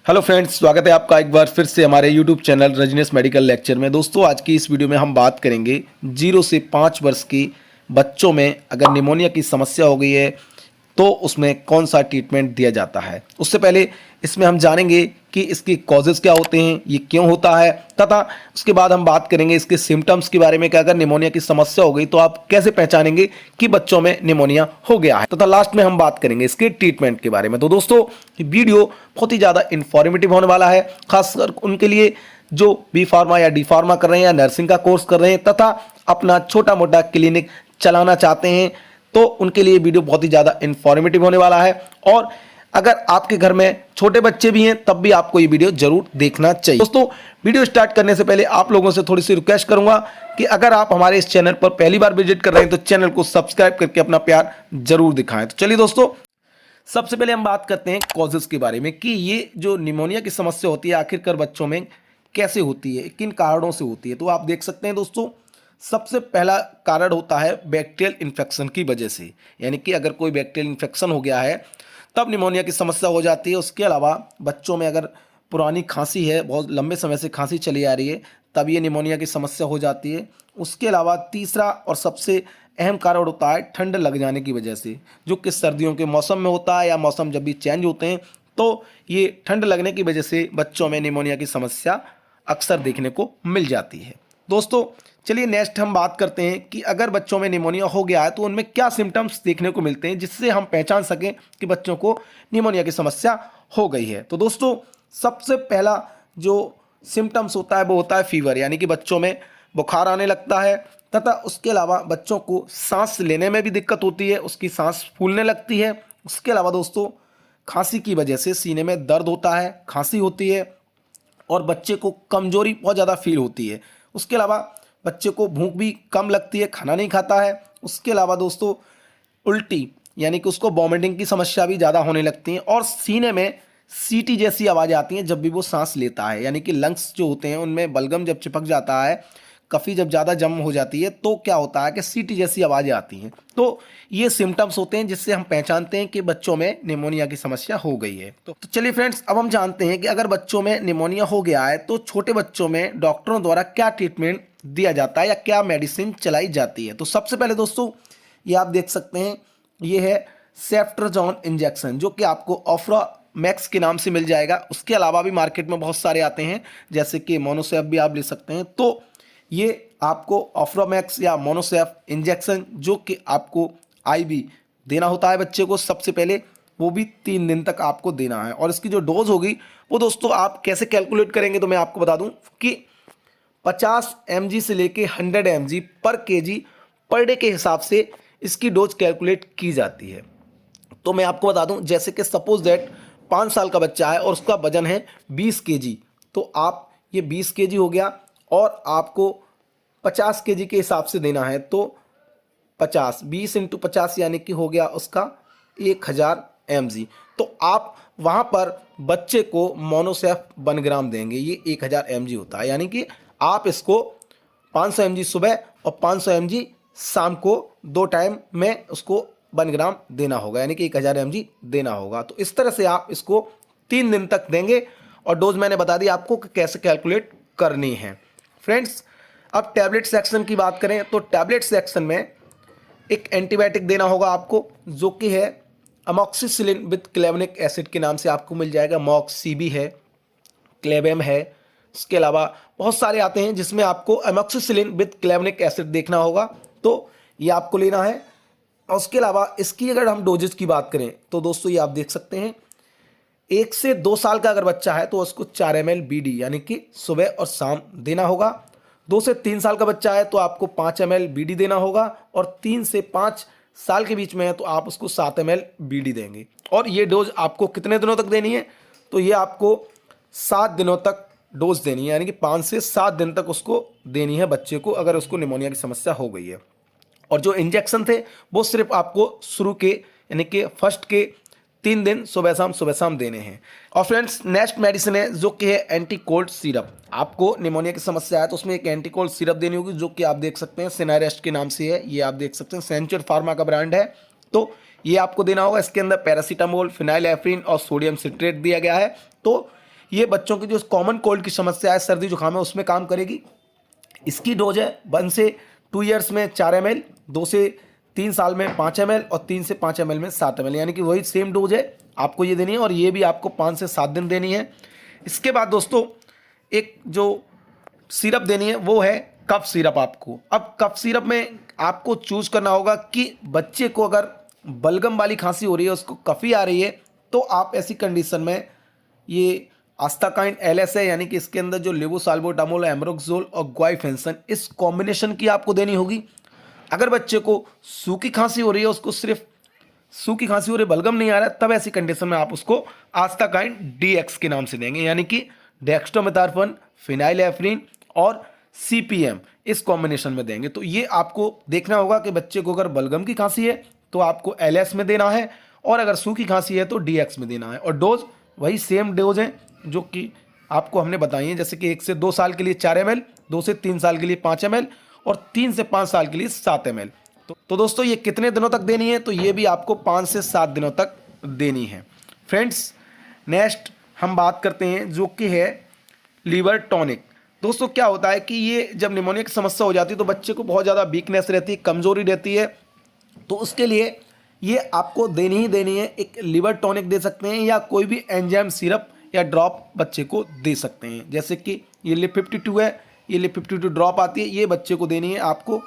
Hello friends, स्वागत है आपका एक बार फिर से हमारे YouTube channel Rajnish medical lecture में। दोस्तों, आज की इस वीडियो में हम बात करेंगे 0 से 5 वर्ष की बच्चों में अगर निमोनिया की समस्या हो गई है तो उसमें कौन सा ट्रीटमेंट दिया जाता है। उससे पहले इसमें हम जानेंगे कि इसके कॉजेज़ क्या होते हैं, ये क्यों होता है, तथा उसके बाद हम बात करेंगे इसके सिम्टम्स के बारे में कि अगर निमोनिया की समस्या हो गई तो आप कैसे पहचानेंगे कि बच्चों में निमोनिया हो गया है, तथा लास्ट में हम बात करेंगे इसके ट्रीटमेंट के बारे में। तो दोस्तों, वीडियो बहुत ही ज़्यादा इन्फॉर्मेटिव होने वाला है, खासकर उनके लिए जो बी फार्मा या डी फार्मा कर रहे हैं या नर्सिंग का कोर्स कर रहे हैं तथा अपना छोटा मोटा क्लिनिक चलाना चाहते हैं, तो उनके लिए वीडियो बहुत ही ज़्यादा इन्फॉर्मेटिव होने वाला है। और अगर आपके घर में छोटे बच्चे भी हैं तब भी आपको ये वीडियो जरूर देखना चाहिए। दोस्तों, वीडियो स्टार्ट करने से पहले आप लोगों से थोड़ी सी रिक्वेस्ट करूंगा कि अगर आप हमारे इस चैनल पर पहली बार विजिट कर रहे हैं तो चैनल को सब्सक्राइब करके अपना प्यार जरूर दिखाएं। तो चलिए दोस्तों, सबसे पहले हम बात करते हैं कॉजेज के बारे में कि ये जो निमोनिया की समस्या होती है आखिरकार बच्चों में कैसे होती है, किन कारणों से होती है। तो आप देख सकते हैं दोस्तों, सबसे पहला कारण होता है बैक्टीरियल इन्फेक्शन की वजह से, यानी कि अगर कोई बैक्टीरियल इन्फेक्शन हो गया है तब निमोनिया की समस्या हो जाती है। उसके अलावा बच्चों में अगर पुरानी खांसी है, बहुत लंबे समय से खांसी चली आ रही है, तब ये निमोनिया की समस्या हो जाती है। उसके अलावा तीसरा और सबसे अहम कारण होता है ठंड लग जाने की वजह से, जो कि सर्दियों के मौसम में होता है या मौसम जब भी चेंज होते हैं तो ये ठंड लगने की वजह से बच्चों में निमोनिया की समस्या अक्सर देखने को मिल जाती है। दोस्तों, चलिए नेक्स्ट हम बात करते हैं कि अगर बच्चों में निमोनिया हो गया है तो उनमें क्या सिम्टम्स देखने को मिलते हैं जिससे हम पहचान सकें कि बच्चों को निमोनिया की समस्या हो गई है। तो दोस्तों, सबसे पहला जो सिम्टम्स होता है वो होता है फीवर, यानी कि बच्चों में बुखार आने लगता है तथा उसके अलावा बच्चों को सांस लेने में भी दिक्कत होती है, उसकी सांस फूलने लगती है। उसके अलावा दोस्तों, खांसी की वजह से सीने में दर्द होता है, खांसी होती है और बच्चे को कमजोरी बहुत ज़्यादा फील होती है। उसके अलावा बच्चे को भूख भी कम लगती है, खाना नहीं खाता है। उसके अलावा दोस्तों, उल्टी यानी कि उसको वॉमिटिंग की समस्या भी ज़्यादा होने लगती है और सीने में सीटी जैसी आवाज़ें आती हैं जब भी वो सांस लेता है, यानी कि लंग्स जो होते हैं उनमें बलगम जब चिपक जाता है, कफ़ी जब ज़्यादा जम हो जाती है तो क्या होता है कि सीटी जैसी आवाज़ें आती हैं। तो ये सिम्टम्स होते हैं जिससे हम पहचानते हैं कि बच्चों में निमोनिया की समस्या हो गई है। तो चलिए फ्रेंड्स, अब हम जानते हैं कि अगर बच्चों में निमोनिया हो गया है तो छोटे बच्चों में डॉक्टरों द्वारा क्या ट्रीटमेंट दिया जाता है या क्या मेडिसिन चलाई जाती है। तो सबसे पहले दोस्तों, ये आप देख सकते हैं, ये है सेफ्ट्राजोन इंजेक्शन, जो कि आपको ऑफ्रा मैक्स के नाम से मिल जाएगा। उसके अलावा भी मार्केट में बहुत सारे आते हैं, जैसे कि मोनोसेफ भी आप ले सकते हैं। तो ये आपको ऑफ्रामैक्स या मोनोसेफ इंजेक्शन जो कि आपको आईवी देना होता है बच्चे को सबसे पहले, वो भी 3 दिन तक आपको देना है। और इसकी जो डोज होगी वो दोस्तों आप कैसे कैलकुलेट करेंगे, तो मैं आपको बता दूं कि 50 mg से लेके 100 mg पर केजी पर डे के हिसाब से इसकी डोज कैलकुलेट की जाती है। तो मैं आपको बता दूं, जैसे कि सपोज दैट 5 साल का बच्चा है और उसका वजन है 20 केजी, तो आप ये 20 केजी हो गया और आपको 50 केजी के हिसाब से देना है, तो 20 इंटू 50 यानी कि हो गया उसका 1000 mg। तो आप वहाँ पर बच्चे को मोनोसेफ 1 ग्राम देंगे, ये 1000 mg होता है, यानी कि आप इसको 500 mg सुबह और 500 mg शाम को 2 टाइम में उसको 1 ग्राम देना होगा, यानी कि 1000 mg देना होगा। तो इस तरह से आप इसको 3 दिन तक देंगे और डोज मैंने बता दी आपको कि कैसे कैलकुलेट करनी है। फ्रेंड्स, अब टैबलेट सेक्शन की बात करें तो टैबलेट सेक्शन में एक एंटीबायोटिक देना होगा आपको, जो कि है अमोक्सिसिलिन विद क्लेवेनिक एसिड के नाम से आपको मिल जाएगा। मॉक्सीबी है, क्लेवेम है, इसके अलावा बहुत सारे आते हैं जिसमें आपको अमोक्सिसिलिन विद क्लेवेनिक एसिड देखना होगा, तो ये आपको लेना है। और उसके अलावा इसकी अगर हम डोजेज की बात करें तो दोस्तों, ये आप देख सकते हैं, 1 से 2 साल का अगर बच्चा है तो उसको 4 ml BD यानी कि सुबह और शाम देना होगा। 2 से 3 साल का बच्चा है तो आपको 5 ml BD देना होगा और 3 से 5 साल के बीच में है तो आप उसको 7 ml BD देंगे। और ये डोज आपको कितने दिनों तक देनी है, तो ये आपको 7 दिनों तक डोज देनी है, यानी कि 5 से 7 दिन तक उसको देनी है बच्चे को, अगर उसको निमोनिया की समस्या हो गई है। और जो इंजेक्शन थे वो सिर्फ आपको शुरू के यानी कि फर्स्ट के 3 दिन सुबह शाम देने हैं। और फ्रेंड्स, नेक्स्ट मेडिसिन है जो कि है एंटी कोल्ड सिरप। आपको निमोनिया की समस्या है तो उसमें एक एंटी कोल्ड सिरप देनी होगी, जो कि आप देख सकते हैं सिनारेस्ट के नाम से है, ये आप देख सकते हैं सेंचुर फार्मा का ब्रांड है। तो ये आपको देना होगा। इसके अंदर पैरासीटामोल, फिनाइल एफ्रीन और सोडियम सिट्रेट दिया गया है। तो ये बच्चों की जो कॉमन कोल्ड की समस्या है, सर्दी जुकाम है, उसमें काम करेगी। इसकी डोज है 1 से 2 ईयर्स में 4 ml, 2 से 3 साल में 5 ml और 3 से 5 ml में 7 ml, यानी कि वही सेम डोज है आपको ये देनी है, और ये भी आपको 5 से 7 दिन देनी है। इसके बाद दोस्तों एक जो सिरप देनी है वो है कफ सिरप आपको। अब कफ सिरप में आपको चूज करना होगा कि बच्चे को अगर बलगम वाली खांसी हो रही है, उसको कफी आ रही है, तो आप ऐसी कंडीशन में ये आस्ताकाइन LS है, यानी कि इसके अंदर जो लेवोसाल्बुटामोल, एमरोक्सोल और ग्वाइफेंसन, इस कॉम्बिनेशन की आपको देनी होगी। अगर बच्चे को सूखी खांसी हो रही है, उसको सिर्फ सूखी खांसी हो रही है, बलगम नहीं आ रहा है, तब ऐसी कंडीशन में आप उसको आस्ताकाइन DX के नाम से देंगे, यानी कि डेक्स्ट्रोमेथार्फन, फिनाइलएफ्रिन और CPM इस कॉम्बिनेशन में देंगे। तो ये आपको देखना होगा कि बच्चे को अगर बलगम की खांसी है तो आपको LS में देना है, और अगर सूखी खांसी है तो DX में देना है, और डोज वही सेम डोज है जो कि आपको हमने बताई है, जैसे कि 1 से 2 साल के लिए 4 ml, 2 से 3 साल के लिए 5 ml और 3 से 5 साल के लिए 7 ml। तो दोस्तों ये कितने दिनों तक देनी है, तो ये भी आपको 5 से 7 दिनों तक देनी है। फ्रेंड्स नेक्स्ट हम बात करते हैं जो कि है लीवर टॉनिक। दोस्तों क्या होता है कि ये जब निमोनिया की समस्या हो जाती है तो बच्चे को बहुत ज़्यादा वीकनेस रहती है, कमजोरी रहती है, तो उसके लिए ये आपको देनी ही देनी है। एक लिवर टॉनिक दे सकते हैं या कोई भी एंजाइम सिरप या ड्रॉप बच्चे को दे सकते हैं, जैसे कि ये लिप 52 है, ये लिप 52 ड्रॉप आती है, ये बच्चे को देनी है आपको,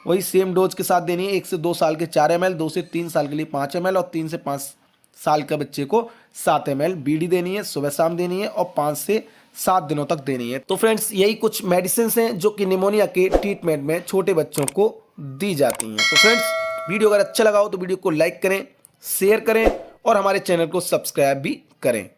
वही सेम डोज के साथ देनी है। 1 से 2 साल के 4 ml, 2 से 3 साल के लिए 5 ml और 3 से 5 साल का बच्चे को 7 ml BD देनी है, सुबह शाम देनी है और 5 से 7 दिनों तक देनी है। तो फ्रेंड्स यही कुछ मेडिसिन हैं जो कि निमोनिया के ट्रीटमेंट में छोटे बच्चों को दी जाती हैं। तो फ्रेंड्स वीडियो अगर अच्छा लगा हो तो वीडियो को लाइक करें, शेयर करें और हमारे चैनल को सब्सक्राइब भी करें।